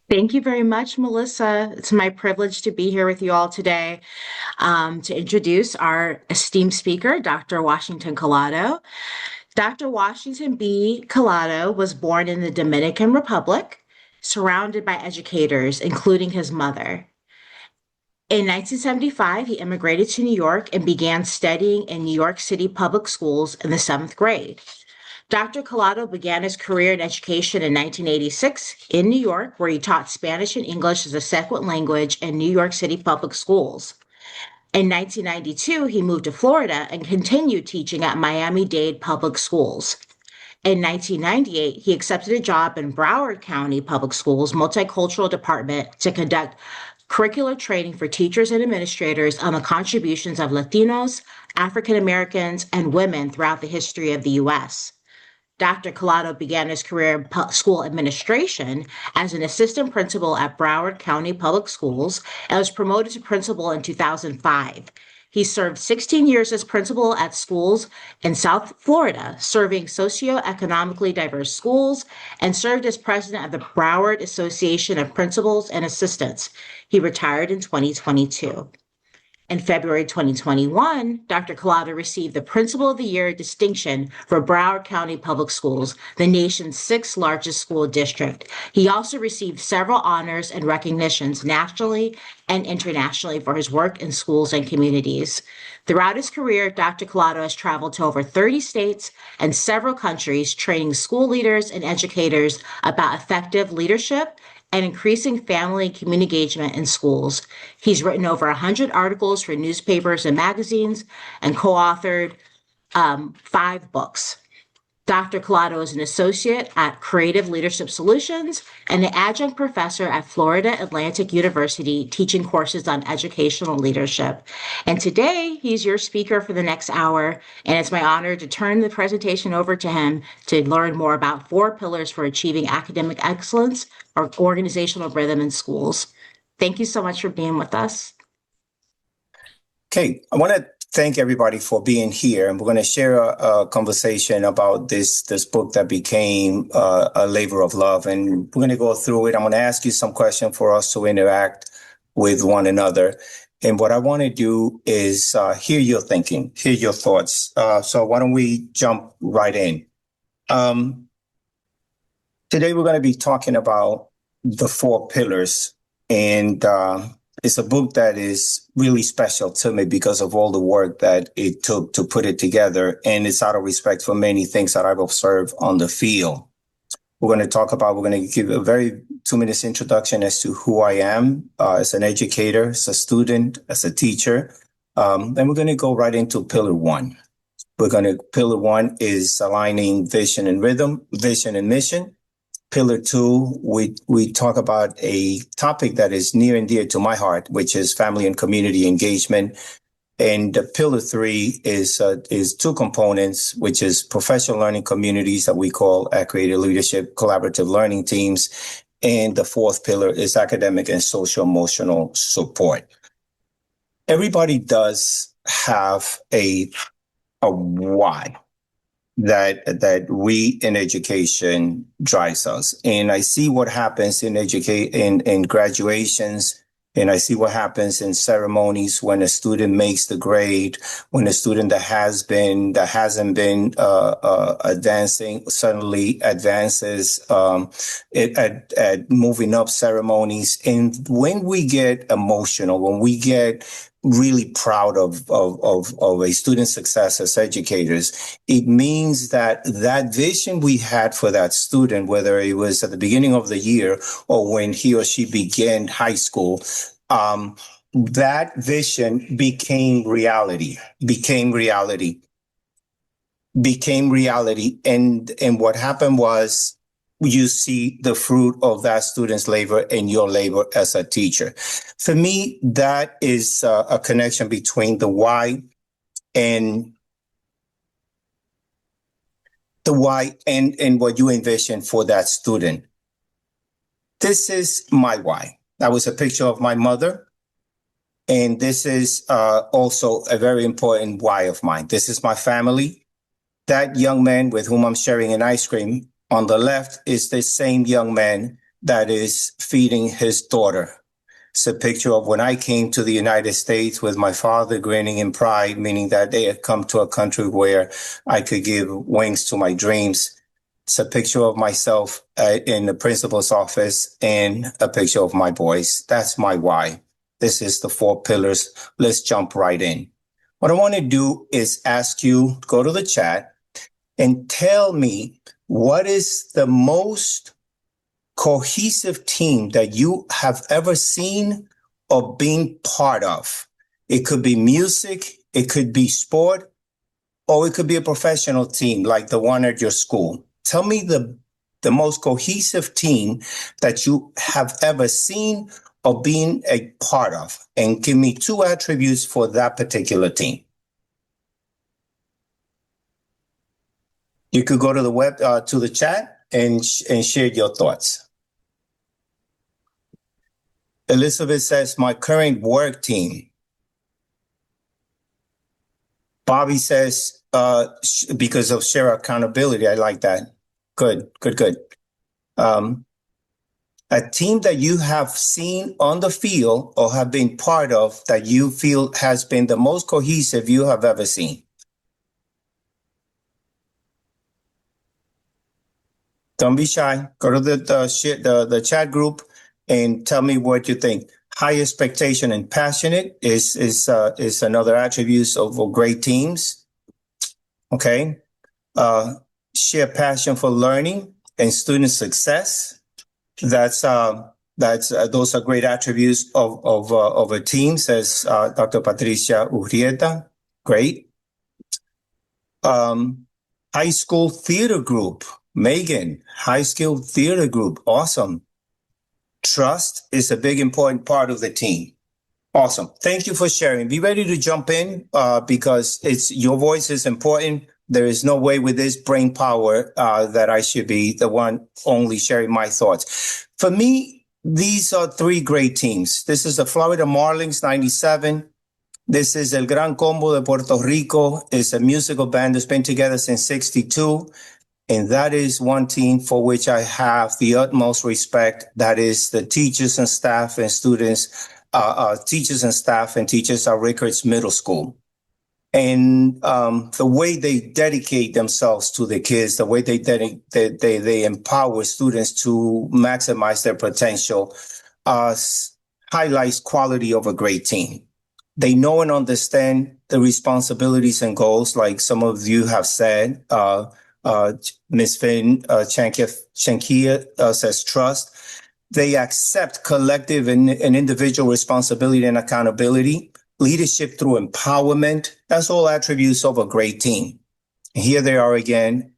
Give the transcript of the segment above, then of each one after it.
Thank you very much, Melissa. It's my privilege to be here with you all today to introduce our esteemed speaker, Dr. Washington Collado. Dr. Washington B. Collado was born in the Dominican Republic, surrounded by educators, including his mother. In 1975, he immigrated to New York and began studying in New York City public schools in the seventh grade. Dr. Collado began his career in education in 1986 in New York, where he taught Spanish and English as a second language in New York City public schools. In 1992, he moved to Florida and continued teaching at Miami-Dade Public Schools. In 1998, he accepted a job in Broward County Public Schools Multicultural Department to conduct curricular training for teachers and administrators on the contributions of Latinos, African Americans, and women throughout the history of the U.S. Dr. Collado began his career in school administration as an assistant principal at Broward County Public Schools and was promoted to principal in 2005. He served 16 years as principal at schools in South Florida, serving socioeconomically diverse schools, and served as president of the Broward Association of Principals and Assistants. He retired in 2022. In February 2021, Dr. Collado received the Principal of the Year distinction for Broward County Public Schools, the nation's sixth largest school district. He also received several honors and recognitions nationally and internationally for his work in schools and communities. Throughout his career, Dr. Collado has traveled to over 30 states and several countries, training school leaders and educators about effective leadership and increasing family and community engagement in schools. He's written over 100 articles for newspapers and magazines and co-authored 5 books. Dr. Collado is an associate at Creative Leadership Solutions and an adjunct professor at Florida Atlantic University, teaching courses on educational leadership. And today, he's your speaker for the next hour, and it's my honor to turn the presentation over to him to learn more about 4 pillars for achieving academic excellence or organizational rhythm in schools. Thank you so much for being with us. Okay, I want to thank everybody for being here, and we're going to share a conversation about this book that became a labor of love, and we're going to go through it. I'm going to ask you some questions for us to interact with one another, and what I want to do is hear your thinking, hear your thoughts. So why don't we jump right in? Today we're going to be talking about the 4 pillars, and it's a book that is really special to me because of all the work that it took to put it together. And it's out of respect for many things that I've observed on the field. We're going to give a very 2 minutes introduction as to who I am as an educator, as a student, as a teacher. Then we're going to go right into pillar 1. Pillar 1 is aligning vision and rhythm, vision and mission. Pillar 2, we talk about a topic that is near and dear to my heart, which is family and community engagement. And pillar 3 is 2 components, which is professional learning communities that we call creative leadership, collaborative learning teams. And the 4th pillar is academic and social-emotional support. Everybody does have a why that we in education drives us. And I see what happens in graduations, and I see what happens in ceremonies when a student makes the grade, when a student that hasn't been advancing suddenly advances at moving up ceremonies. And when we get emotional, when we get really proud of a student's success as educators, it means that vision we had for that student, whether it was at the beginning of the year or when he or she began high school, that vision became reality. And what happened was, you see the fruit of that student's labor and your labor as a teacher. For me, that is a connection between the why and what you envision for that student. This is my why. That was a picture of my mother. And this is also a very important why of mine. This is my family. That young man with whom I'm sharing an ice cream on the left is the same young man that is feeding his daughter. It's a picture of when I came to the United States with my father grinning in pride, meaning that they had come to a country where I could give wings to my dreams. It's a picture of myself in the principal's office and a picture of my boys. That's my why. This is the 4 pillars. Let's jump right in. What I want to do is ask you, go to the chat and tell me what is the most cohesive team that you have ever seen or been part of. It could be music, it could be sport, or it could be a professional team like the one at your school. Tell me the most cohesive team that you have ever seen or been a part of, and give me 2 attributes for that particular team. You could go to the web, to the chat and share your thoughts. Elizabeth says, my current work team. Bobby says, because of share accountability. I like that. Good. A team that you have seen on the field or have been part of that you feel has been the most cohesive you have ever seen. Don't be shy. Go to the chat group and tell me what you think. High expectation and passionate is another attribute of great teams. Okay. Share passion for learning and student success. Those are great attributes of a team, says Dr. Patricia Urrieta. Great. High school theater group. Megan, high school theater group. Awesome. Trust is a big important part of the team. Awesome. Thank you for sharing. Be ready to jump in because your voice is important. There is no way with this brain power that I should be the one only sharing my thoughts. For me, these are 3 great teams. This is the Florida Marlins 97. This is El Gran Combo de Puerto Rico. It's a musical band that's been together since 62. And that is one team for which I have the utmost respect. That is the teachers and staff and students, teachers and staff and teachers at Rickards Middle School. And the way they dedicate themselves to the kids, the way they empower students to maximize their potential, highlights quality of a great team. They know and understand the responsibilities and goals, like some of you have said. Ms. Finn Chankia says trust. They accept collective and individual responsibility and accountability. Leadership through empowerment. That's all attributes of a great team. And here they are again,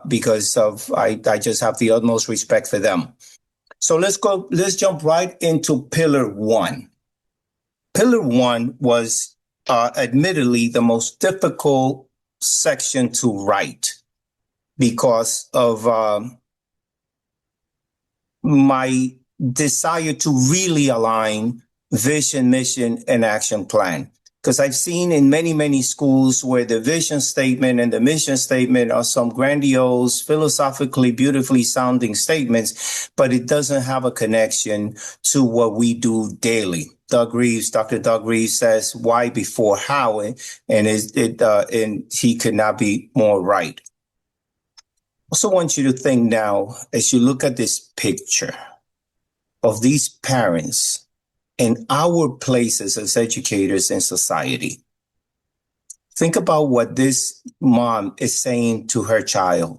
because I just have the utmost respect for them. So let's jump right into pillar 1. Pillar 1 was admittedly the most difficult section to write because of my desire to really align vision, mission, and action plan. Because I've seen in many, many schools where the vision statement and the mission statement are some grandiose, philosophically, beautifully sounding statements, but it doesn't have a connection to what we do daily. Dr. Doug Reeves says, why before how? And he could not be more right. I also want you to think now, as you look at this picture of these parents and our places as educators in society. Think about what this mom is saying to her child.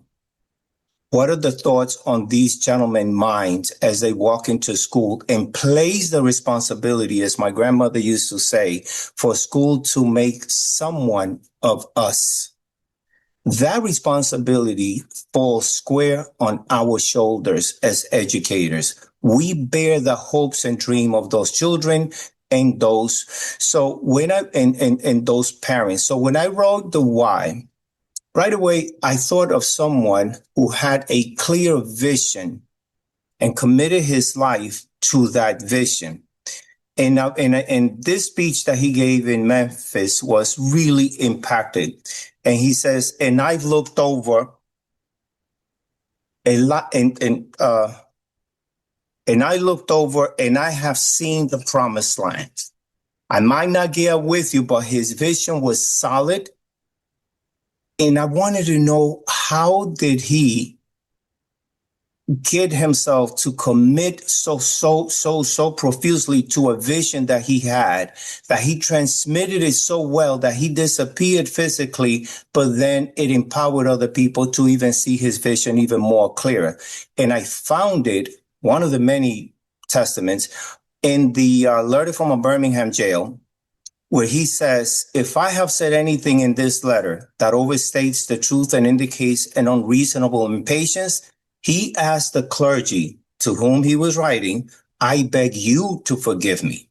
What are the thoughts on these gentlemen's minds as they walk into school and place the responsibility, as my grandmother used to say, for school to make someone of us? That responsibility falls square on our shoulders as educators. We bear the hopes and dreams of those children and those. So and those parents. So when I wrote the why, right away, I thought of someone who had a clear vision and committed his life to that vision. And this speech that he gave in Memphis was really impacted. And he says, and I've looked over a lot, and and I looked over and I have seen the promised land. I might not get with you, but his vision was solid. And I wanted to know, how did he get himself to commit so profusely to a vision that he had, that he transmitted it so well that he disappeared physically, but then it empowered other people to even see his vision even more clearer. And I found it, one of the many testaments, in the letter from a Birmingham jail, where he says, if I have said anything in this letter that overstates the truth and indicates an unreasonable impatience, he asked the clergy to whom he was writing, I beg you to forgive me.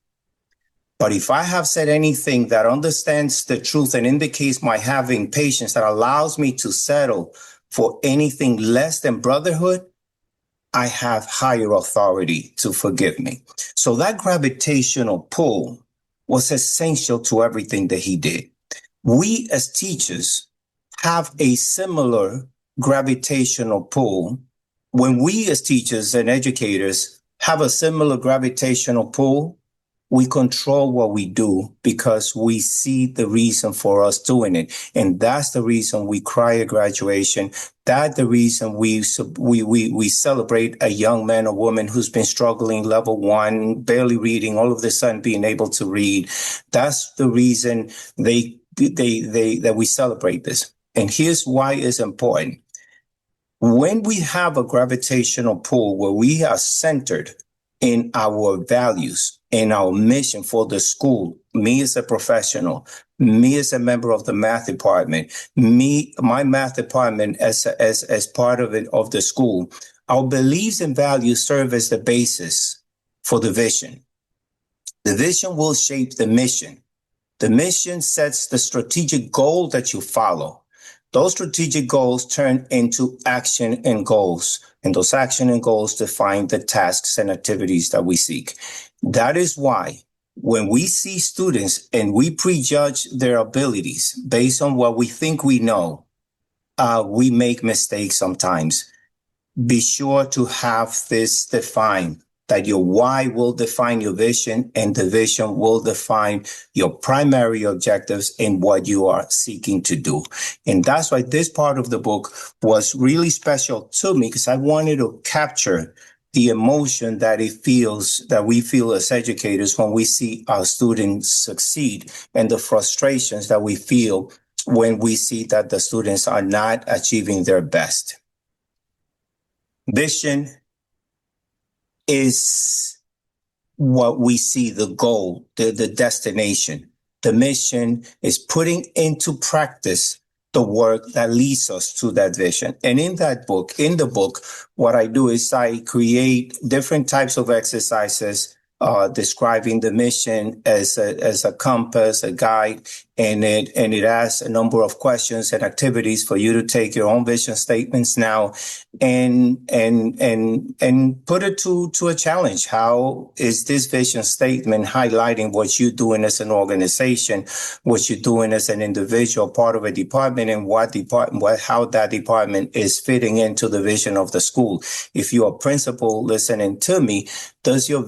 But if I have said anything that understands the truth and indicates my having patience that allows me to settle for anything less than brotherhood, I have higher authority to forgive me. So that gravitational pull was essential to everything that he did. We as teachers have a similar gravitational pull. When we as teachers and educators have a similar gravitational pull, we control what we do because we see the reason for us doing it. And that's the reason we cry at graduation. That's the reason we celebrate a young man or woman who's been struggling level 1, barely reading, all of a sudden being able to read. That's the reason that we celebrate this. And here's why it's important. When we have a gravitational pull where we are centered in our values, in our mission for the school, me as a professional, me as a member of the math department, my math department as part of it, of the school, our beliefs and values serve as the basis for the vision. The vision will shape the mission. The mission sets the strategic goal that you follow. Those strategic goals turn into action and goals, and those action and goals define the tasks and activities that we seek. That is why when we see students and we prejudge their abilities based on what we think we know, we make mistakes sometimes. Be sure to have this defined, that your why will define your vision and the vision will define your primary objectives and what you are seeking to do. And that's why this part of the book was really special to me, because I wanted to capture the emotion that we feel as educators when we see our students succeed, and the frustrations that we feel when we see that the students are not achieving their best. Vision is what we see, the goal, the destination. The mission is putting into practice the work that leads us to that vision. And in the book, what I do is I create different types of exercises describing the mission as a compass, a guide, and it asks a number of questions and activities for you to take your own vision statements now and put it to a challenge. How is this vision statement highlighting what you're doing as an organization, what you're doing as an individual, part of a department, and how that department is fitting into the vision of the school? If you're a principal listening to me, does your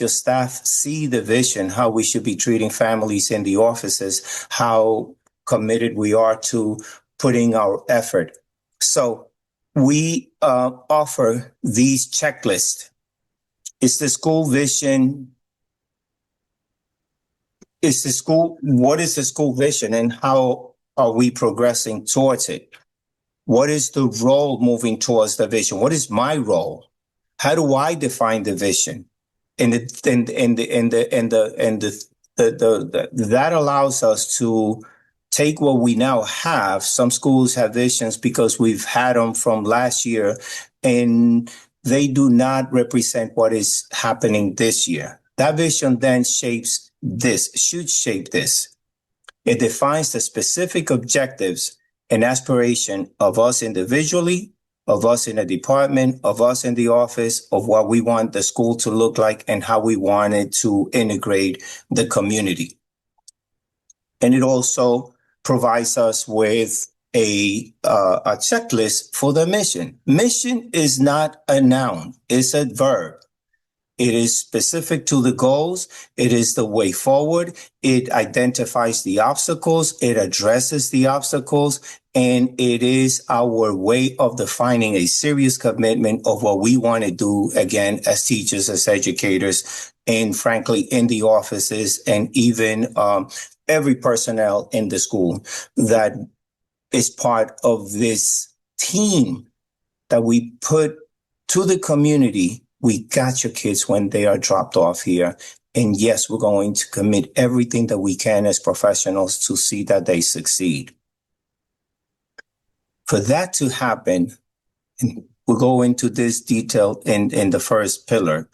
staff see the vision, how we should be treating families in the offices, how committed we are to putting our effort? So we offer these checklists. Is the school vision? What is the school vision and how are we progressing towards it? What is the role moving towards the vision? What is my role? How do I define the vision? And that allows us to take what we now have. Some schools have visions because we've had them from last year, and they do not represent what is happening this year. That vision then should shape this. It defines the specific objectives and aspiration of us individually, of us in a department, of us in the office, of what we want the school to look like and how we want it to integrate the community. And it also provides us with a checklist for the mission. Mission is not a noun, it's a verb. It is specific to the goals. It is the way forward. It identifies the obstacles. It addresses the obstacles. And it is our way of defining a serious commitment of what we want to do, again, as teachers, as educators, and frankly, in the offices, and even every personnel in the school that is part of this team that we put to the community. We got your kids when they are dropped off here. And yes, we're going to commit everything that we can as professionals to see that they succeed. For that to happen, and we'll go into this detail in the first pillar,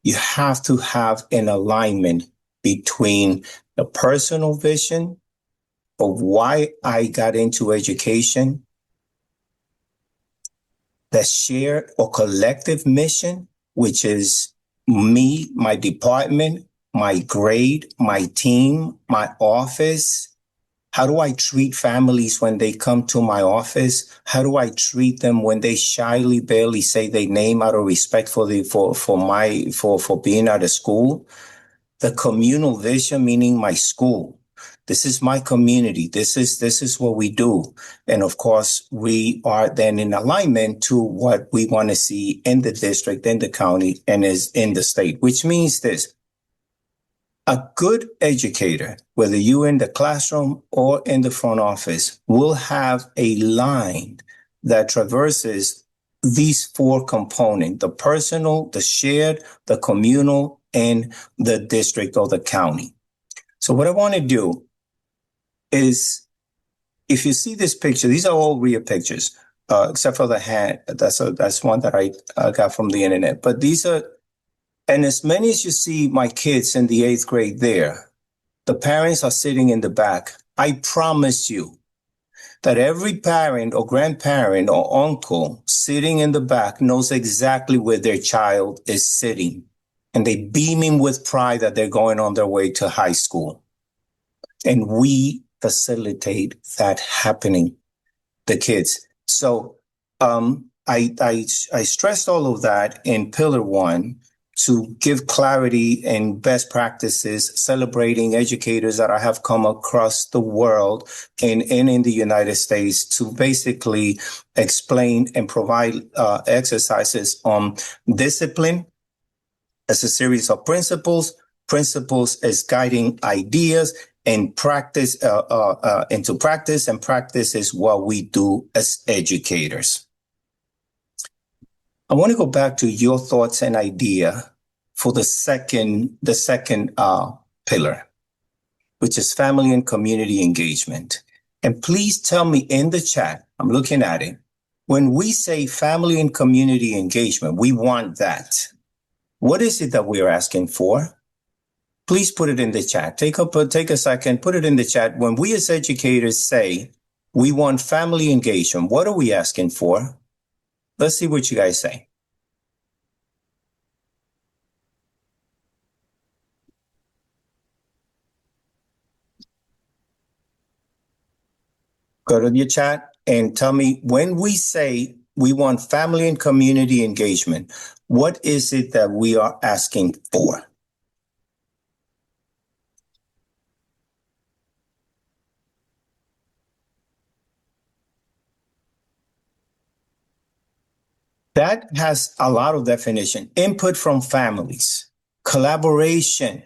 you have to have an alignment between the personal vision of why I got into education, the shared or collective mission, which is me, my department, my grade, my team, my office. How do I treat families when they come to my office? How do I treat them when they shyly barely say their name out of respect for being out of school? The communal vision, meaning my school. This is my community. This is what we do. And of course, we are then in alignment to what we want to see in the district, in the county, and is in the state, which means this. A good educator, whether you're in the classroom or in the front office, will have a line that traverses these four components: the personal, the shared, the communal, and the district or the county. So what I want to do is, if you see this picture, these are all real pictures, except for the hand. That's one that I got from the internet. But these are, and as many as you see my kids in the 8th grade there, the parents are sitting in the back. I promise you that every parent or grandparent or uncle sitting in the back knows exactly where their child is sitting. And they beaming with pride that they're going on their way to high school. And we facilitate that happening, the kids. So I stressed all of that in Pillar 1 to give clarity and best practices, celebrating educators that I have come across the world and in the United States to basically explain and provide exercises on discipline as a series of principles as guiding ideas, and practice into practice, and practice is what we do as educators. I want to go back to your thoughts and idea for the second pillar, which is family and community engagement. And please tell me in the chat, I'm looking at it, when we say family and community engagement, we want that. What is it that we're asking for? Please put it in the chat. Take a second, put it in the chat. When we as educators say we want family engagement, what are we asking for? Let's see what you guys say. Go to your chat and tell me, when we say we want family and community engagement, what is it that we are asking for? That has a lot of definition. Input from families, collaboration.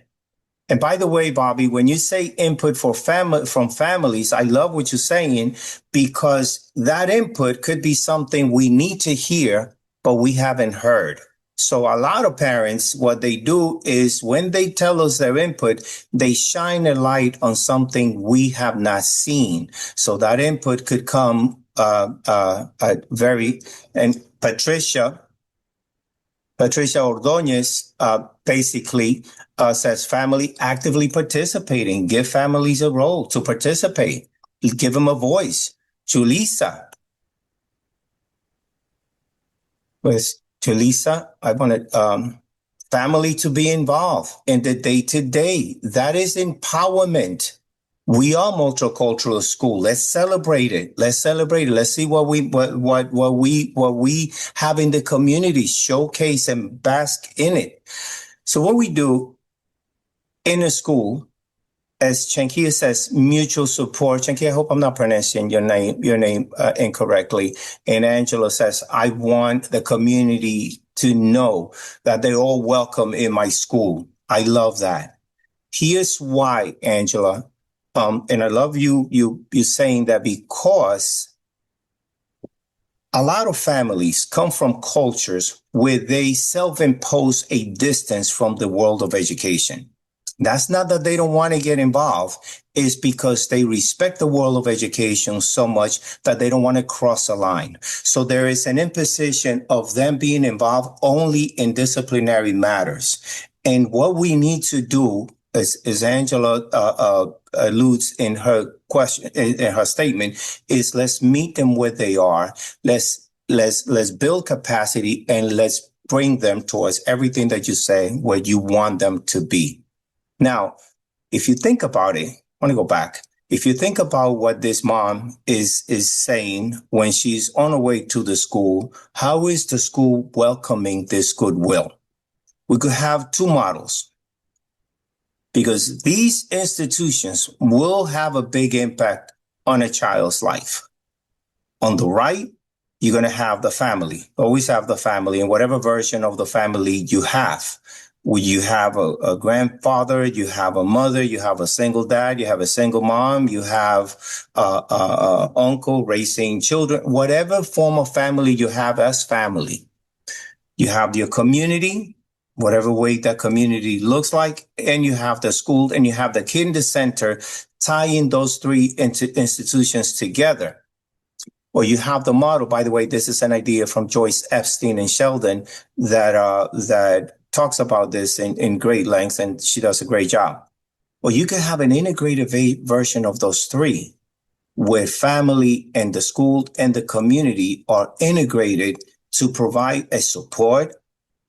And by the way, Bobby, when you say input from families, I love what you're saying, because that input could be something we need to hear, but we haven't heard. So a lot of parents, what they do is when they tell us their input, they shine a light on something we have not seen. So that input could come and Patricia Ordonez basically says family actively participating. Give families a role to participate. Give them a voice. Julissa. I wanted family to be involved in the day-to-day. That is empowerment. We are multicultural school. Let's celebrate it. Let's celebrate it. Let's see what we have in the community, showcase and bask in it. So what we do in a school, as Chankia says, mutual support. Chankia, I hope I'm not pronouncing your name incorrectly. And Angela says, I want the community to know that they're all welcome in my school. I love that. Here's why, Angela. And I love you saying that, because a lot of families come from cultures where they self-impose a distance from the world of education. That's not that they don't want to get involved. It's because they respect the world of education so much that they don't want to cross a line. So there is an imposition of them being involved only in disciplinary matters. And what we need to do, as Angela alludes in her question, in her statement, is let's meet them where they are. Let's build capacity, and let's bring them towards everything that you say where you want them to be. Now, if you think about it, I want to go back. If you think about what this mom is saying when she's on her way to the school, how is the school welcoming this goodwill? We could have two models, because these institutions will have a big impact on a child's life. On the right, you're going to have the family. Always have the family, and whatever version of the family you have. You have a grandfather, you have a mother, you have a single dad, you have a single mom, you have a uncle raising children, whatever form of family you have as family. You have your community, whatever way that community looks like, and you have the school, and you have the kid in the center, tying those three institutions together. Or you have the model. By the way, this is an idea from Joyce Epstein and Sheldon that talks about this in great length, and she does a great job. Or you can have an integrated version of those three, where family and the school and the community are integrated to provide a support,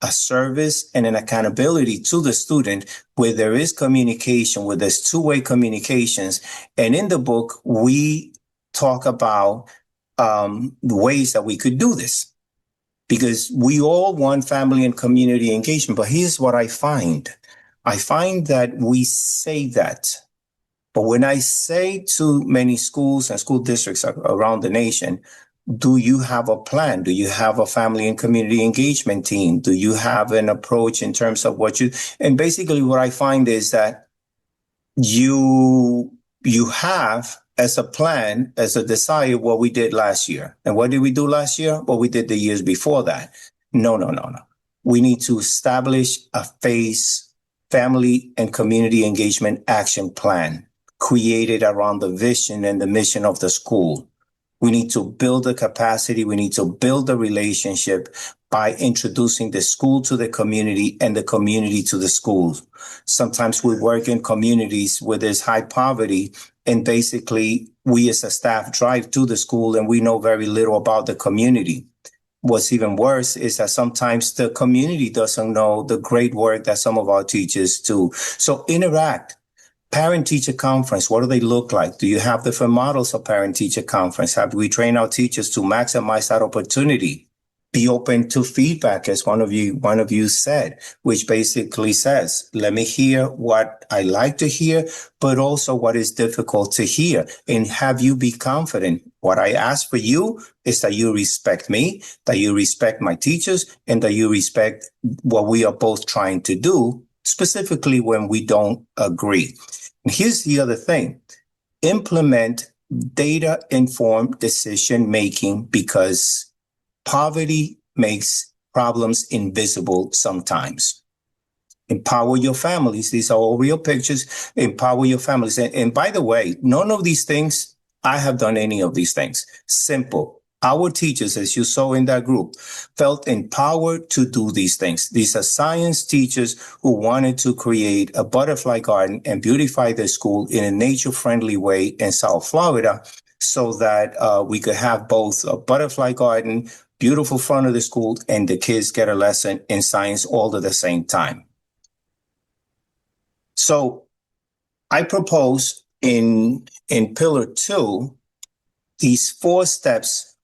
a service, and an accountability to the student, where there is communication, where there's two-way communications. And in the book, we talk about the ways that we could do this, because we all want family and community engagement. But here's what I find. I find that we say that, but when I say to many schools and school districts around the nation, do you have a plan? Do you have a family and community engagement team? Do you have an approach in terms of and basically what I find is that you have as a plan, as a desire, what we did last year. And what did we do last year? What we did the years before that. No. We need to establish a phase family and community engagement action plan created around the vision and the mission of the school. We need to build the capacity. We need to build the relationship by introducing the school to the community and the community to the school. Sometimes we work in communities where there's high poverty, and basically we as a staff drive to the school and we know very little about the community. What's even worse is that sometimes the community doesn't know the great work that some of our teachers do. So interact. Parent-teacher conference, what do they look like? Do you have different models of parent-teacher conference? Have we trained our teachers to maximize that opportunity? Be open to feedback, as one of you said, which basically says, let me hear what I like to hear, but also what is difficult to hear. And have you be confident. What I ask for you is that you respect me, that you respect my teachers, and that you respect what we are both trying to do, specifically when we don't agree. And here's the other thing. Implement data-informed decision-making, because poverty makes problems invisible sometimes. Empower your families. These are all real pictures. Empower your families. And by the way, none of these things, I have done any of these things. Simple. Our teachers, as you saw in that group, felt empowered to do these things. These are science teachers who wanted to create a butterfly garden and beautify their school in a nature-friendly way in South Florida, so that we could have both a butterfly garden, beautiful front of the school, and the kids get a lesson in science all at the same time. So I propose In pillar 2, these 4 steps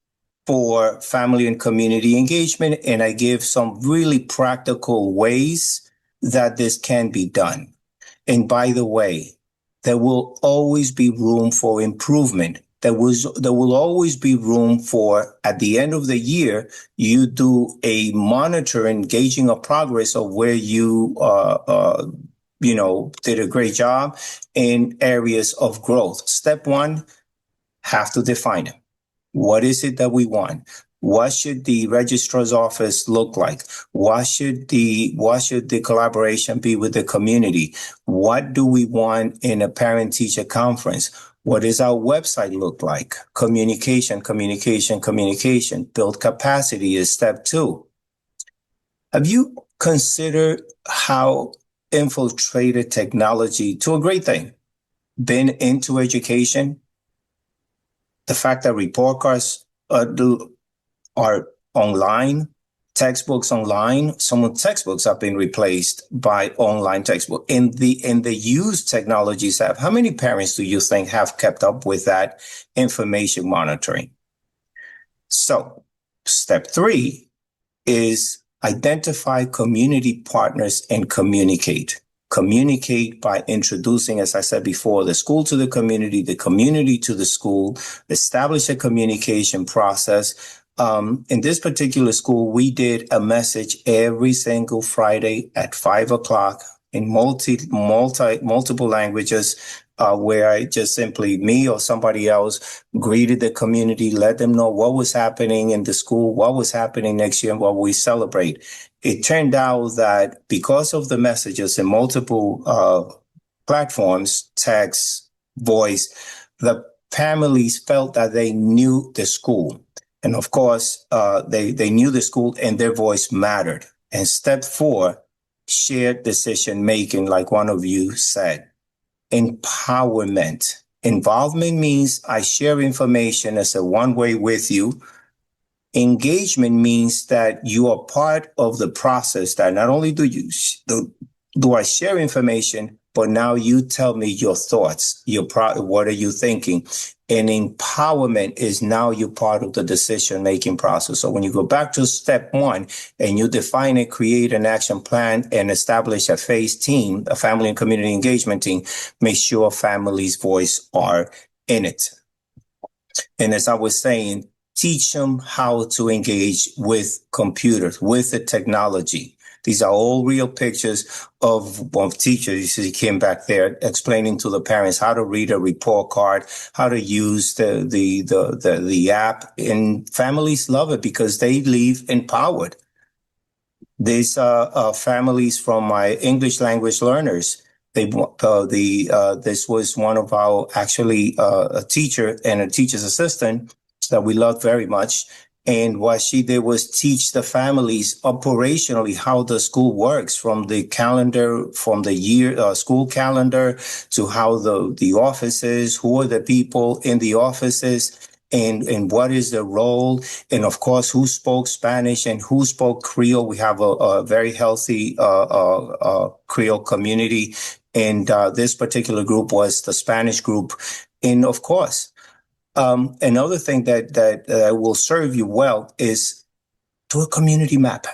for family and community engagement, and I give some really practical ways that this can be done. And by the way, there will always be room for improvement. There will always be room for, at the end of the year, you do a monitor engaging a progress of where you did a great job in areas of growth. Step 1, have to define it. What is it that we want? What should the registrar's office look like? What should the collaboration be with the community? What do we want in a parent-teacher conference? What does our website look like? Communication. Build capacity is step 2. Have you considered how infiltrated technology, to a great thing, been into education? The fact that report cards are online, textbooks online. Some textbooks have been replaced by online textbook. In the used technologies app, how many parents do you think have kept up with that information monitoring? So step 3 is identify community partners and communicate. Communicate by introducing, as I said before, the school to the community to the school, establish a communication process. In this particular school, we did a message every single Friday at 5:00 in multiple languages, where I just simply, me or somebody else, greeted the community, let them know what was happening in the school, what was happening next year, and what we celebrate. It turned out that because of the messages in multiple platforms, text, voice, the families felt that they knew the school. And of course, they knew the school and their voice mattered. And step 4, shared decision making, like one of you said. Empowerment. Involvement means I share information as a one-way with you. Engagement means that you are part of the process, that not only do I share information, but now you tell me your thoughts, what are you thinking? And empowerment is now you're part of the decision-making process. So when you go back to step 1 and you define it, create an action plan, and establish a phase team, a family and community engagement team, make sure families' voice are in it. And as I was saying, teach them how to engage with computers, with the technology. These are all real pictures of teachers. You see Kim back there explaining to the parents how to read a report card, how to use the app, and families love it because they leave empowered. These families from my English language learners. This was one of our a teacher and a teacher's assistant that we loved very much. And what she did was teach the families operationally how the school works, from the calendar, from the year school calendar, to how the offices, who are the people in the offices, and what is the role, and of course who spoke Spanish and who spoke Creole. We have a very healthy Creole community, and this particular group was the Spanish group. And of course, another thing that will serve you well is do a community map.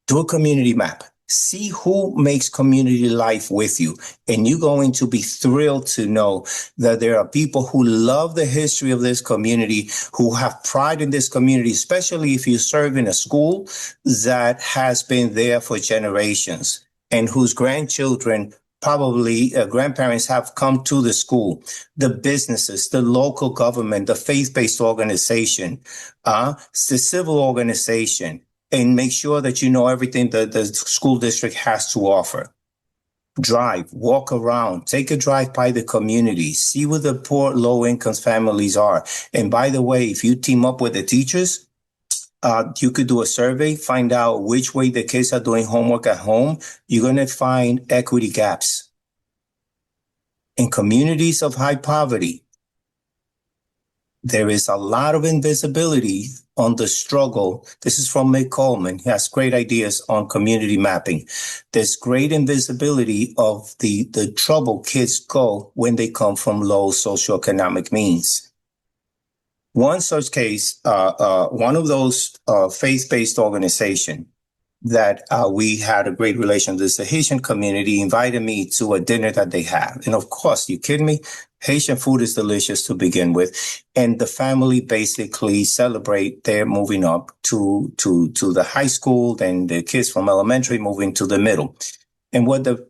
Do a community map. See who makes community life with you. And you're going to be thrilled to know that there are people who love the history of this community, who have pride in this community, especially if you serve in a school that has been there for generations and whose grandchildren, probably grandparents, have come to the school, the businesses, the local government, the faith-based organization, the civil organization, and make sure that you know everything that the school district has to offer. Drive, walk around, take a drive by the community, see where the poor, low-income families are. And by the way, if you team up with the teachers, you could do a survey, find out which way the kids are doing homework at home. You're going to find equity gaps. In communities of high poverty, there is a lot of invisibility on the struggle. This is from Mick Coleman. He has great ideas on community mapping. There's great invisibility of the trouble kids go when they come from low socioeconomic means. One such case, one of those faith-based organization that we had a great relation with, the Haitian community invited me to a dinner that they have. And of course, you kidding me? Haitian food is delicious to begin with. And the family basically celebrate their moving up to the high school, then the kids from elementary moving to the middle. And what the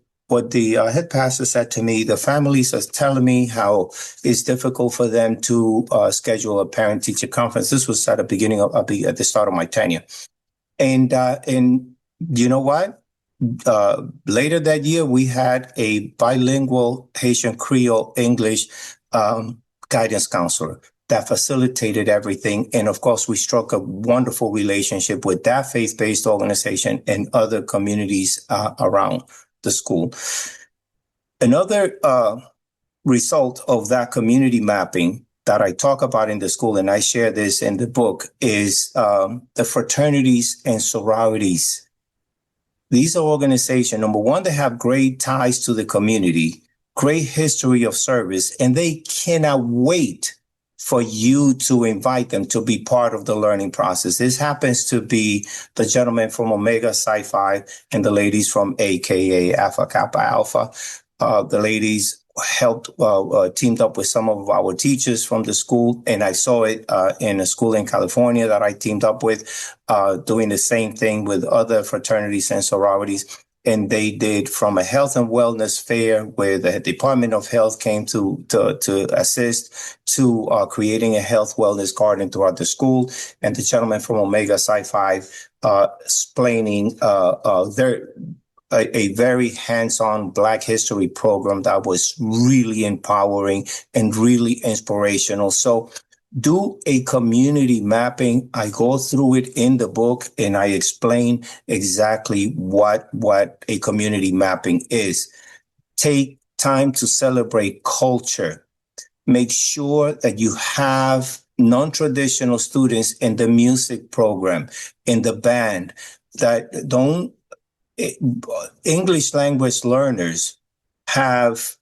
head pastor said to me, the families are telling me how it's difficult for them to schedule a parent-teacher conference. This was at the start of my tenure. And you know what? Later that year, we had a bilingual Haitian Creole English guidance counselor that facilitated everything. And of course, we struck a wonderful relationship with that faith-based organization and other communities around the school. Another result of that community mapping that I talk about in the school, and I share this in the book, is the fraternities and sororities. These are organizations, number one, they have great ties to the community, great history of service, and they cannot wait for you to invite them to be part of the learning process. This happens to be the gentleman from Omega Psi Phi and the ladies from AKA Alpha Kappa Alpha. The ladies helped, teamed up with some of our teachers from the school. And I saw it in a school in California that I teamed up with, doing the same thing with other fraternities and sororities. And they did from a health and wellness fair where the Department of Health came to assist, to creating a health wellness garden throughout the school. And the gentleman from Omega Psi Phi explaining a very hands-on Black history program that was really empowering and really inspirational. So do a community mapping. I go through it in the book and I explain exactly what a community mapping is. Take time to celebrate culture. Make sure that you have non-traditional students in the music program, in the band, that don't English language learners have,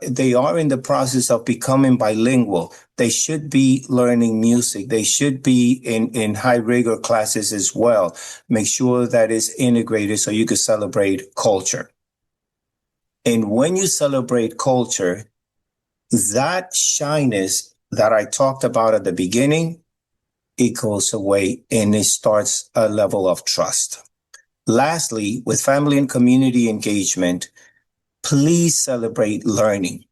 they are in the process of becoming bilingual. They should be learning music. They should be in high rigor classes as well. Make sure that it's integrated so you can celebrate culture. And when you celebrate culture, that shyness that I talked about at the beginning, it goes away and it starts a level of trust. Lastly, with family and community engagement, please celebrate learning.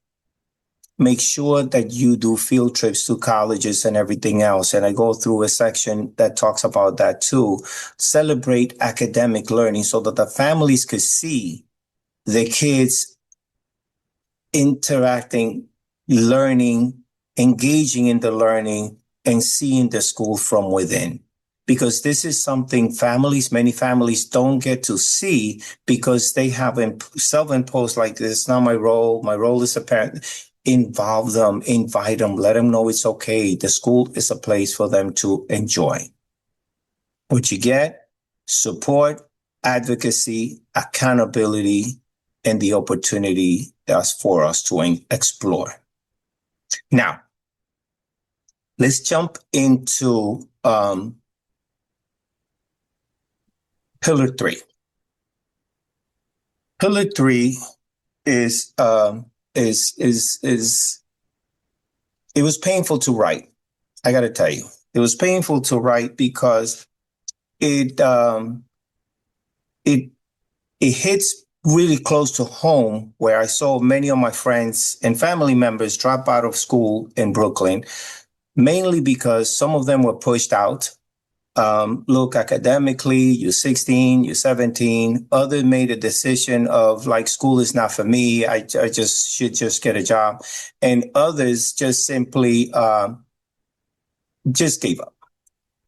Make sure that you do field trips to colleges and everything else. And I go through a section that talks about that too. Celebrate academic learning so that the families could see the kids interacting, learning, engaging in the learning, and seeing the school from within. Because this is something many families don't get to see because they have self-imposed, like, this is not my role. My role is a parent. Involve them, invite them, let them know it's okay. The school is a place for them to enjoy. What you get: support, advocacy, accountability, and the opportunity that's for us to explore. Now, let's jump into Pillar 3. Pillar 3 is it was painful to write. I got to tell you, it was painful to write because it hits really close to home, where I saw many of my friends and family members drop out of school in Brooklyn, mainly because some of them were pushed out. Look, academically, you're 16, you're 17. Others made a decision of, like, school is not for me. I just should just get a job. And others just simply just gave up.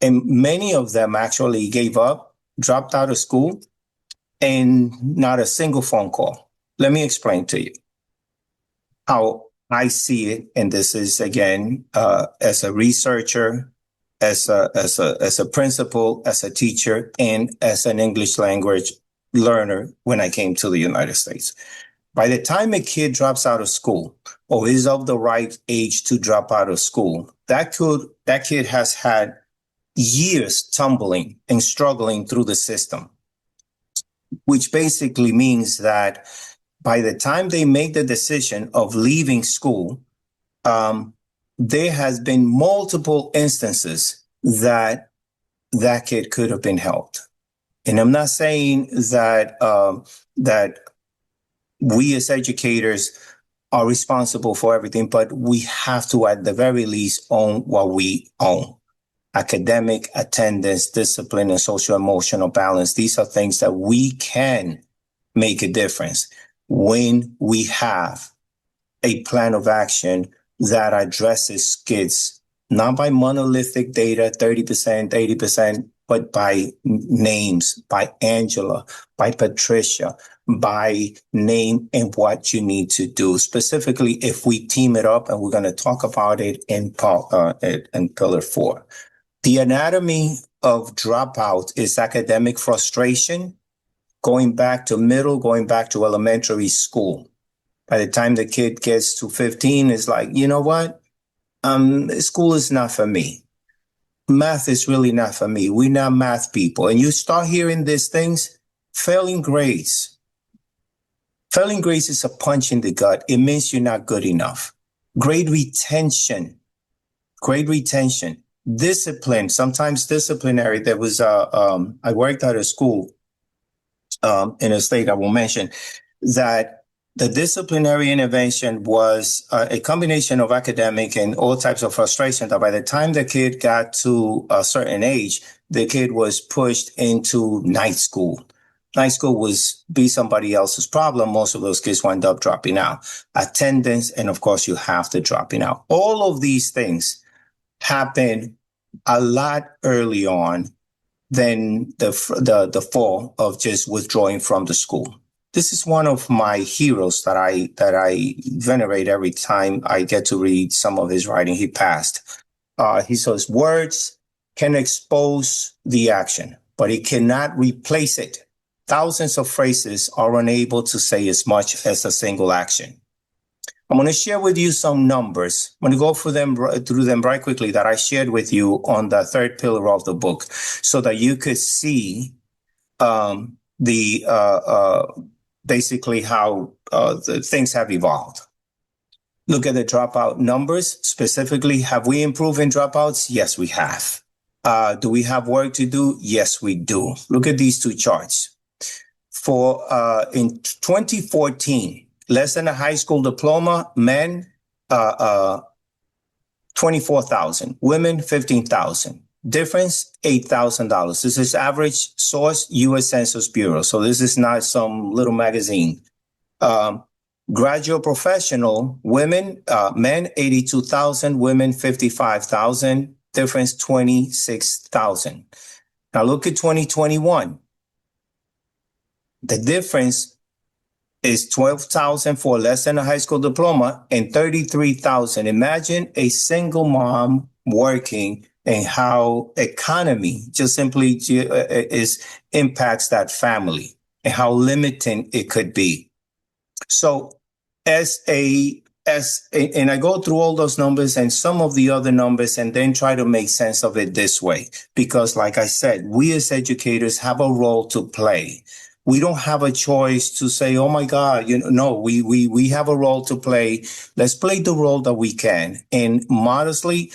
And many of them actually gave up, dropped out of school, and not a single phone call. Let me explain to you how I see it. And this is, again, as a researcher, as a principal, as a teacher, and as an English language learner when I came to the United States. By the time a kid drops out of school or is of the right age to drop out of school, that kid has had years tumbling and struggling through the system, which basically means that by the time they make the decision of leaving school, there has been multiple instances that that kid could have been helped. And I'm not saying that that we as educators are responsible for everything, but we have to, at the very least, own what we own. Academic, attendance, discipline, and socio-emotional balance. These are things that we can make a difference when we have a plan of action that addresses kids, not by monolithic data, 30%, 80%, but by names, by Angela, by Patricia, by name and what you need to do. Specifically, if we team it up, and we're going to talk about it in Pillar 4. The anatomy of dropout is academic frustration, going back to middle, going back to elementary school. By the time the kid gets to 15, it's like, you know what? School is not for me. Math is really not for me. We're not math people. And you start hearing these things, failing grades. Failing grades is a punch in the gut. It means you're not good enough. Grade retention. Discipline, sometimes disciplinary. There was I worked at a school in a state I will mention, that the disciplinary intervention was a combination of academic and all types of frustration, that by the time the kid got to a certain age, the kid was pushed into night school. Night school was be somebody else's problem. Most of those kids wind up dropping out. Attendance, and of course, you have to dropping out. All of these things happen a lot early on than the fall of just withdrawing from the school. This is one of my heroes that I venerate every time I get to read some of his writing. He passed. He says, words can expose the action, but it cannot replace it. Thousands of phrases are unable to say as much as a single action. I'm going to share with you some numbers. I'm going to go through them right quickly that I shared with you on the third pillar of the book, so that you could see basically how the things have evolved. Look at the dropout numbers. Specifically, have we improved in dropouts? Yes, we have. Do we have work to do? Yes, we do. Look at these two charts. For in 2014, less than a high school diploma, men 24,000, women 15,000. Difference, $8,000. This is average source, U.S. Census Bureau. So this is not some little magazine. Graduate professional, women, men 82,000, women 55,000. Difference, 26,000. Now look at 2021. The difference is 12,000 for less than a high school diploma and 33,000. Imagine a single mom working and how economy just simply impacts that family and how limiting it could be. So and I go through all those numbers and some of the other numbers and then try to make sense of it this way, because like I said, we as educators have a role to play. We don't have a choice to say, oh my God, no, we have a role to play. Let's play the role that we can. And modestly,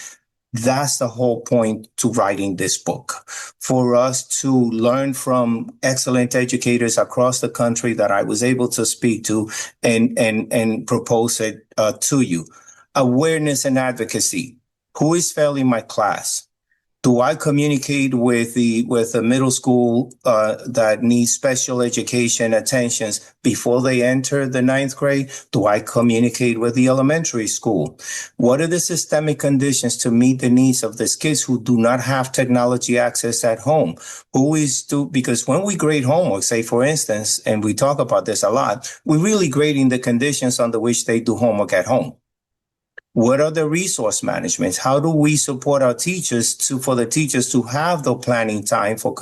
that's the whole point to writing this book, for us to learn from excellent educators across the country that I was able to speak to and propose it to you. Awareness and advocacy. Who is failing my class? Do I communicate with the middle school that needs special education attentions before they enter the 9th grade? Do I communicate with the elementary school? What are the systemic conditions to meet the needs of these kids who do not have technology access at home? Because when we grade homework, say for instance, and we talk about this a lot, we're really grading the conditions under which they do homework at home. What are the resource managements? How do we support our teachers for the teachers to have the planning time for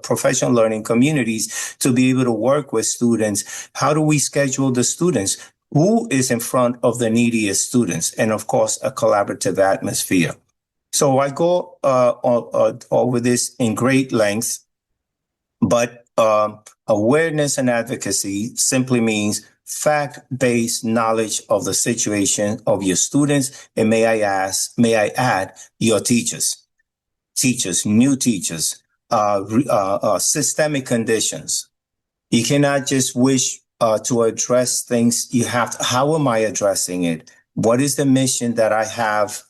professional learning communities to be able to work with students? How do we schedule the students? Who is in front of the neediest students? And of course, a collaborative atmosphere. So I go over this in great length, but awareness and advocacy simply means fact-based knowledge of the situation of your students, and may I add, your teachers, new teachers, systemic conditions. You cannot just wish to address things. You have to, how am I addressing it? What is the mission that I have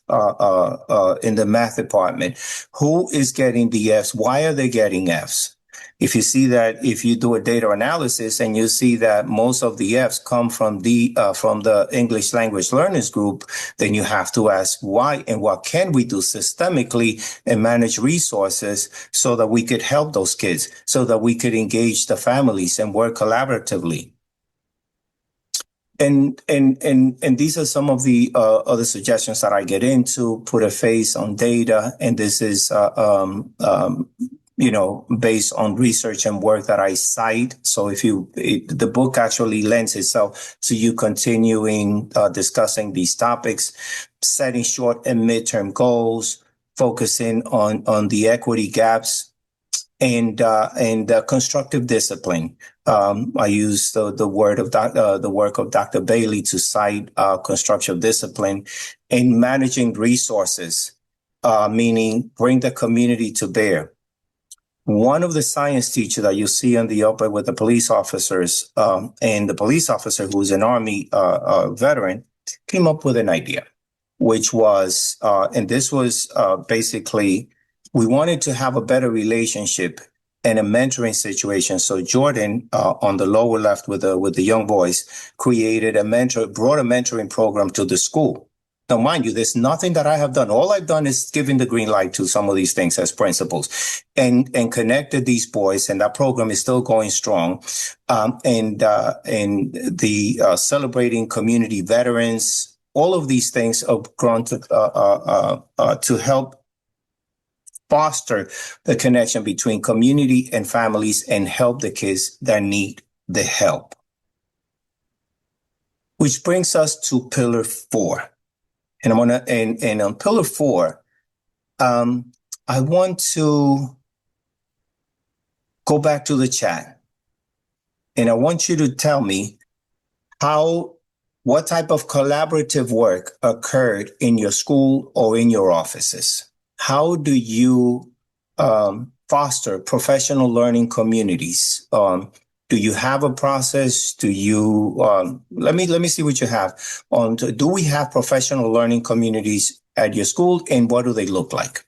in the math department? Who is getting the Fs? Why are they getting Fs? If you see that, if you do a data analysis and you see that most of the Fs come from the English language learners group, then you have to ask why and what can we do systemically and manage resources so that we could help those kids, so that we could engage the families and work collaboratively. And these are some of the other suggestions that I get into. Put a face on data, and this is based on research and work that I cite. So the book actually lends itself to you continuing discussing these topics, setting short and midterm goals, focusing on the equity gaps, and constructive discipline. I use the work of Dr. Bailey to cite constructive discipline in managing resources, meaning bring the community to bear. One of the science teachers that you see on the upper with the police officers, and the police officer who's an Army veteran, came up with an idea, which was, and this was basically, we wanted to have a better relationship and a mentoring situation. So Jordan, on the lower left with the young boys, brought a mentoring program to the school. Now, mind you, there's nothing that I have done. All I've done is giving the green light to some of these things as principals and connected these boys. And that program is still going strong. And the celebrating community veterans, all of these things have grown to help foster the connection between community and families and help the kids that need the help. Which brings us to pillar 4. And and on pillar 4, I want to go back to the chat, and I want you to tell me what type of collaborative work occurred in your school or in your offices. How do you foster professional learning communities? Do you have a process? Do you, let me see what you have. Do we have professional learning communities at your school, and what do they look like?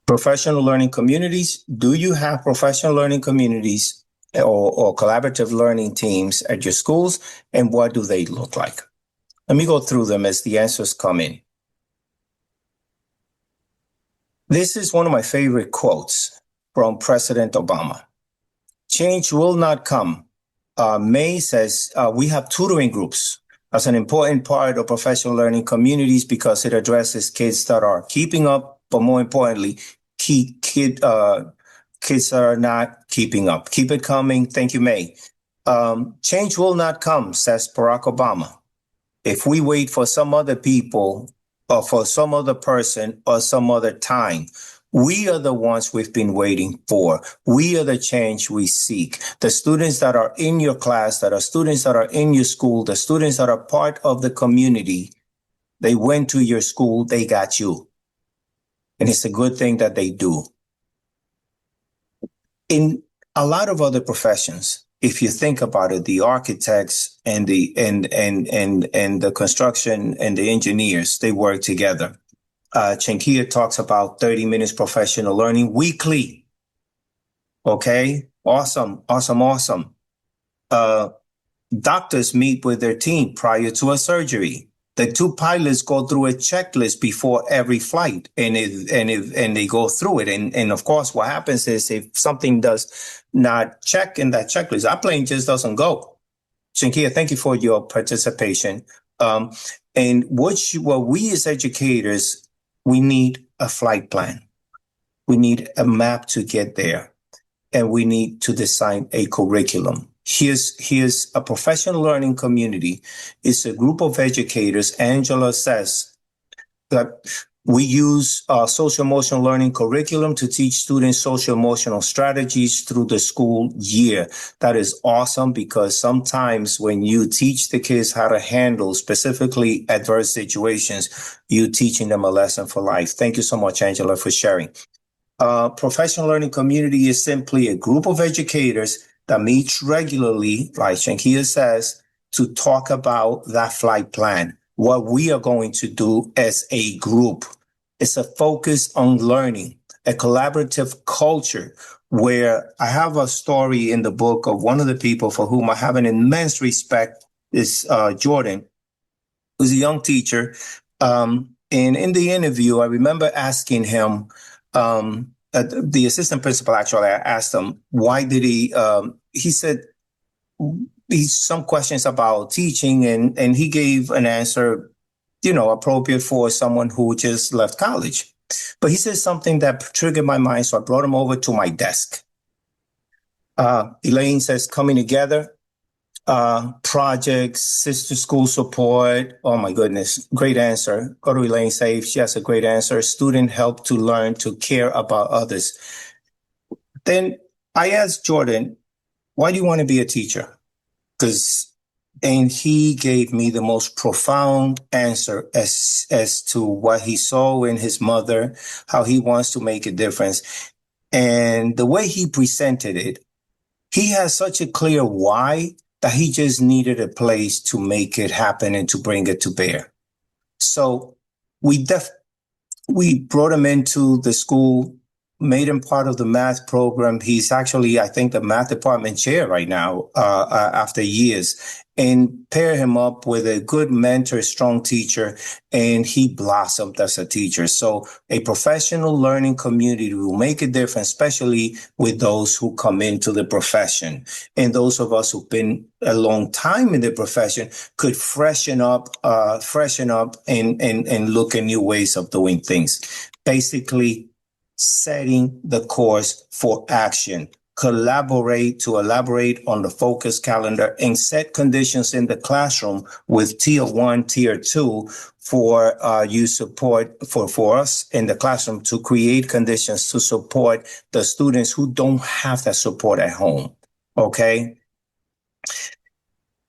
Professional learning communities. Do you have professional learning communities or collaborative learning teams at your schools, and what do they look like? Let me go through them as the answers come in. This is one of my favorite quotes from President Obama. Change will not come. May says, we have tutoring groups as an important part of professional learning communities because it addresses kids that are keeping up, but more importantly, kids that are not keeping up. Keep it coming. Thank you, May. Change will not come, says Barack Obama, if we wait for some other people or for some other person or some other time. We are the ones we've been waiting for. We are the change we seek. The students that are in your class, students that are in your school, the students that are part of the community, they went to your school, they got you. And it's a good thing that they do. In a lot of other professions, if you think about it, the architects and the construction and the engineers, they work together. Chinkia talks about 30 minutes professional learning weekly. Okay, awesome. Doctors meet with their team prior to a surgery. The two pilots go through a checklist before every flight, and they go through it. And of course, what happens is if something does not check in that checklist, our plane just doesn't go. Shankia, thank you for your participation. And what we as educators, we need a flight plan. We need a map to get there, and we need to design a curriculum. Here's a professional learning community. It's a group of educators. Angela says that we use social-emotional learning curriculum to teach students social-emotional strategies through the school year. That is awesome, because sometimes when you teach the kids how to handle specifically adverse situations, you're teaching them a lesson for life. Thank you so much, Angela, for sharing. Professional learning community is simply a group of educators that meets regularly, like Shankia says, to talk about that flight plan, what we are going to do as a group. It's a focus on learning, a collaborative culture, where I have a story in the book of one of the people for whom I have an immense respect, is Jordan, who's a young teacher. And in the interview, I remember asking him, the assistant principal, actually, I asked him, why did he said, some questions about teaching, and he gave an answer, appropriate for someone who just left college. But he said something that triggered my mind, so I brought him over to my desk. Elaine says, coming together, projects, sister school support. Oh my goodness. Great answer. Go to Elaine Safe. She has a great answer. Student help to learn to care about others. Then I asked Jordan, why do you want to be a teacher? And he gave me the most profound answer as to what he saw in his mother, how he wants to make a difference. And the way he presented it, he has such a clear why that he just needed a place to make it happen and to bring it to bear. So we brought him into the school, made him part of the math program. He's actually, I think, the math department chair right now, after years, and pair him up with a good mentor, strong teacher, and he blossomed as a teacher. So a professional learning community will make a difference, especially with those who come into the profession. And those of us who've been a long time in the profession could freshen up and look at new ways of doing things. Basically, setting the course for action. Collaborate to elaborate on the focus calendar and set conditions in the classroom with tier 1, tier 2 for for us in the classroom to create conditions to support the students who don't have that support at home. Okay.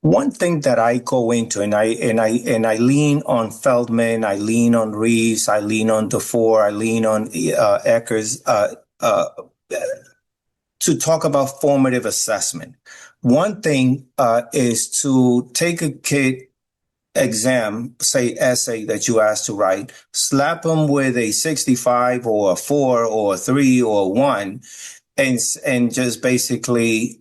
One thing that I go into, and I lean on Feldman, I lean on Reeves, I lean on DeFore, I lean on Eckers, to talk about formative assessment. One thing is to take a kid exam, say essay that you asked to write, slap them with a 65 or a 4 or a 3 or a 1, and just basically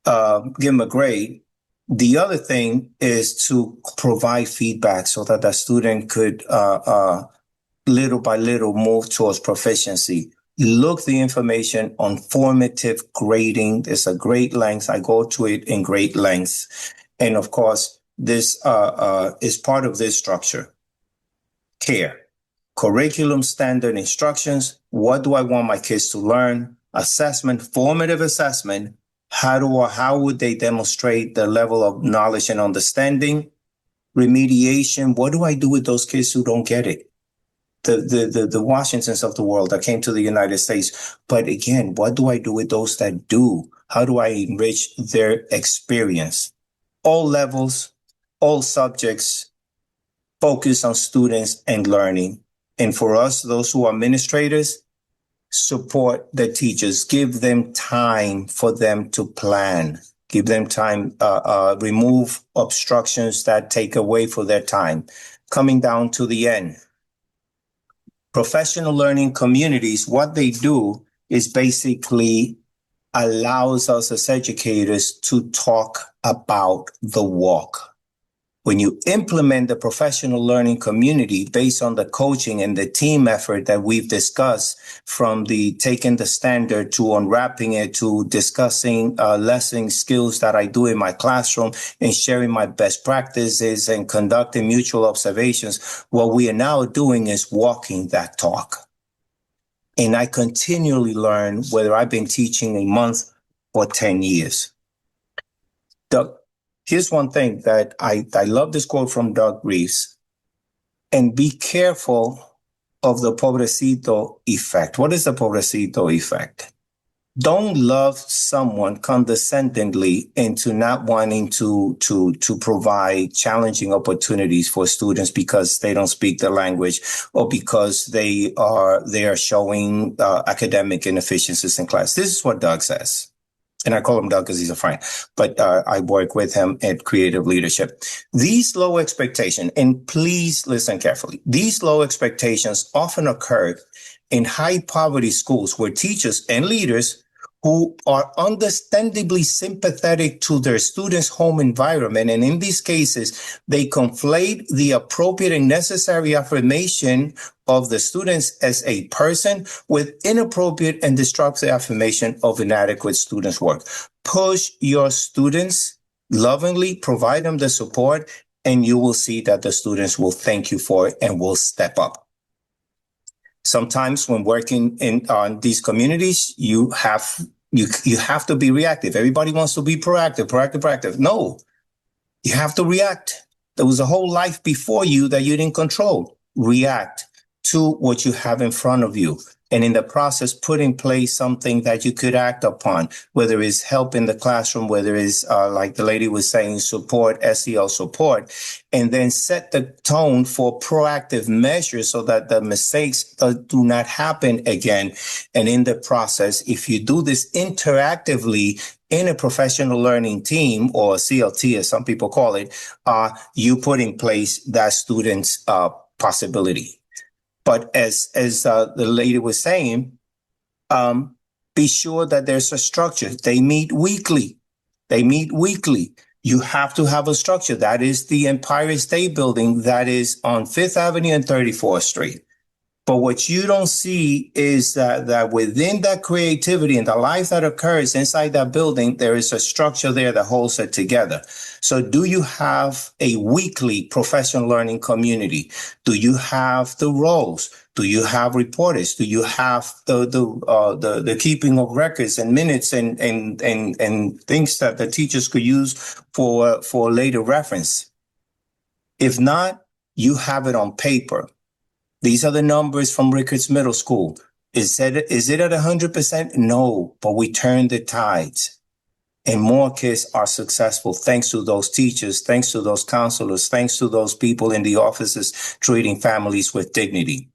give them a grade. The other thing is to provide feedback so that the student could little by little move towards proficiency. Look the information on formative grading. There's a great length. I go to it in great length. And of course, this is part of this structure. Care. Curriculum standard instructions. What do I want my kids to learn? Assessment, formative assessment. How would they demonstrate the level of knowledge and understanding? Remediation. What do I do with those kids who don't get it? The Washingtons of the world that came to the United States. But again, what do I do with those that do? How do I enrich their experience? All levels, all subjects, focus on students and learning. And for us, those who are administrators, support the teachers, give them time for them to plan, give them time, remove obstructions that take away from their time. Coming down to the end. Professional learning communities, what they do is basically allows us as educators to talk about the walk. When you implement the professional learning community based on the coaching and the team effort that we've discussed, from the taking the standard to unwrapping it to discussing lesson skills that I do in my classroom and sharing my best practices and conducting mutual observations, what we are now doing is walking that talk. And I continually learn, whether I've been teaching a month or 10 years. Doug, here's one thing that I love this quote from Doug Reeves. And be careful of the pobrecito effect. What is the pobrecito effect? Don't love someone condescendingly into not wanting to provide challenging opportunities for students because they don't speak the language or because they are showing academic inefficiencies in class. This is what Doug says. And I call him Doug because he's a friend, but I work with him at Creative Leadership. These low expectations, and please listen carefully, these low expectations often occur in high poverty schools where teachers and leaders who are understandably sympathetic to their students' home environment, and in these cases, they conflate the appropriate and necessary affirmation of the students as a person with inappropriate and destructive affirmation of inadequate students' work. Push your students lovingly, provide them the support, and you will see that the students will thank you for it and will step up. Sometimes when working on these communities, you have to be reactive. Everybody wants to be proactive. No, you have to react. There was a whole life before you that you didn't control. React to what you have in front of you. And in the process, put in place something that you could act upon, whether it's help in the classroom, whether it's like the lady was saying, support, SEL support, and then set the tone for proactive measures so that the mistakes do not happen again. And in the process, if you do this interactively in a professional learning team, or CLT as some people call it, you put in place that student's possibility. But as the lady was saying, be sure that there's a structure. They meet weekly. You have to have a structure. That is the Empire State Building that is on 5th Avenue and 34th Street. But what you don't see is that within that creativity and the life that occurs inside that building, there is a structure there that holds it together. So do you have a weekly professional learning community? Do you have the roles? Do you have reporters? Do you have the keeping of records and minutes and things that the teachers could use for later reference? If not, you have it on paper. These are the numbers from Rickards Middle School. Is it at 100%? No, but we turned the tides. And more kids are successful thanks to those teachers, thanks to those counselors, thanks to those people in the offices treating families with dignity.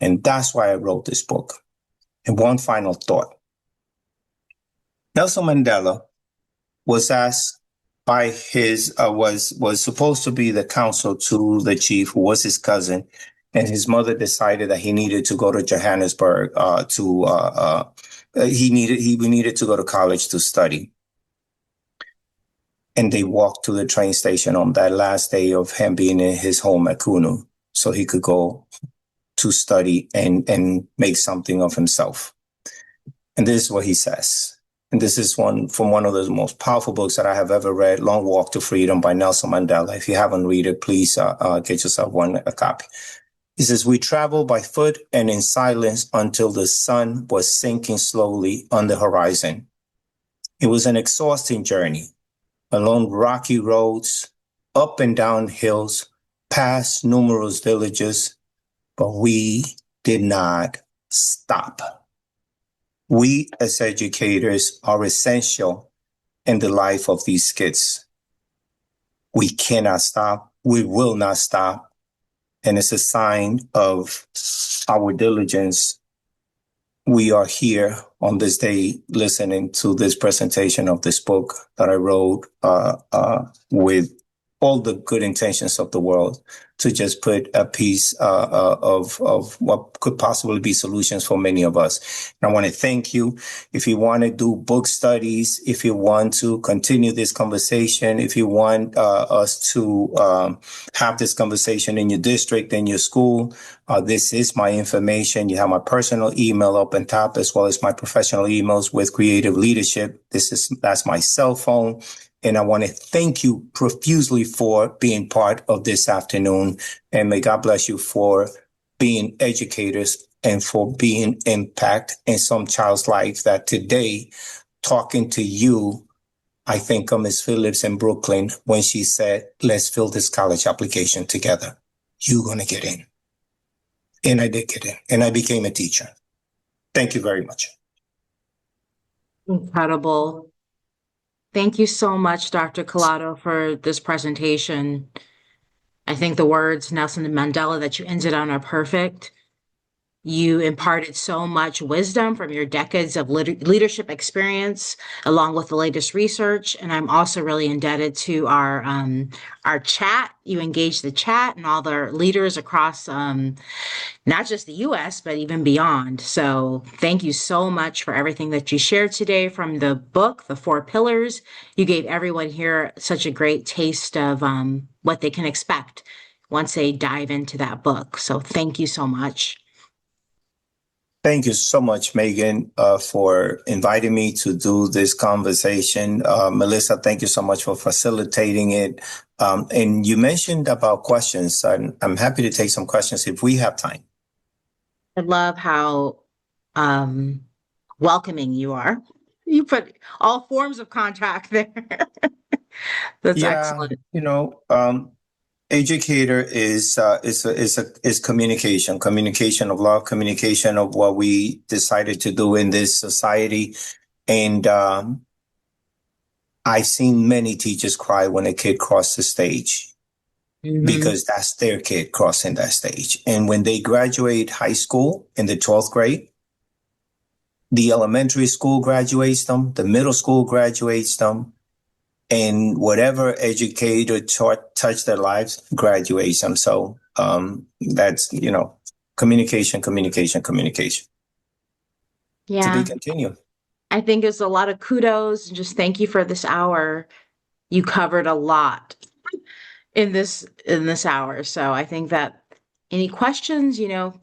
And that's why I wrote this book. And one final thought. Nelson Mandela was asked by his, was supposed to be the counsel to the chief, who was his cousin. And his mother decided that he needed to go to Johannesburg he needed to go to college to study. And they walked to the train station on that last day of him being in his home at Kunu so he could go to study and make something of himself. And this is what he says. And this is from one of the most powerful books that I have ever read, Long Walk to Freedom by Nelson Mandela. If you haven't read it, please get yourself a copy. He says, we traveled by foot and in silence until the sun was sinking slowly on the horizon. It was an exhausting journey, along rocky roads, up and down hills, past numerous villages, but we did not stop. We as educators are essential in the life of these kids. We cannot stop. We will not stop. And it's a sign of our diligence. We are here on this day listening to this presentation of this book that I wrote with all the good intentions of the world to just put a piece of what could possibly be solutions for many of us. And I want to thank you. If you want to do book studies, if you want to continue this conversation, if you want us to have this conversation in your district, in your school, this is my information. You have my personal email up on top, as well as my professional emails with Creative Leadership. That's my cell phone. And I want to thank you profusely for being part of this afternoon. And may God bless you for being educators and for being impact in some child's life that today, talking to you, I think of Ms. Phillips in Brooklyn when she said, let's fill this college application together. You're going to get in. And I did get in. And I became a teacher. Thank you very much. Incredible. Thank you so much, Dr. Collado, for this presentation. I think the words Nelson Mandela that you ended on are perfect. You imparted so much wisdom from your decades of leadership experience, along with the latest research. And I'm also really indebted to our chat. You engaged the chat and all the leaders across not just the US, but even beyond. So thank you so much for everything that you shared today from the book, The Four Pillars. You gave everyone here such a great taste of what they can expect once they dive into that book. So thank you so much. Thank you so much, Megan, for inviting me to do this conversation. Melissa, thank you so much for facilitating it. And you mentioned about questions. I'm happy to take some questions if we have time. I love how welcoming you are. You put all forms of contact there. That's excellent. Educator is communication of love, communication of what we decided to do in this society. And I've seen many teachers cry when a kid crossed the stage because that's their kid crossing that stage. And when they graduate high school in the 12th grade, the elementary school graduates them, the middle school graduates them, and whatever educator touched their lives graduates them. So that's, communication. Yeah. To be continued. I think it's a lot of kudos and just thank you for this hour. You covered a lot in this hour. So I think that any questions,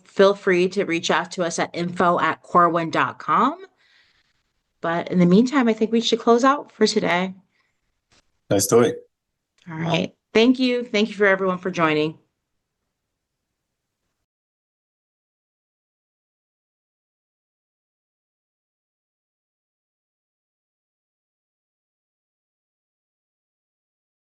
feel free to reach out to us at info@corwin.com. But in the meantime, I think we should close out for today. Let's do it. All right. Thank you. Thank you for everyone for joining.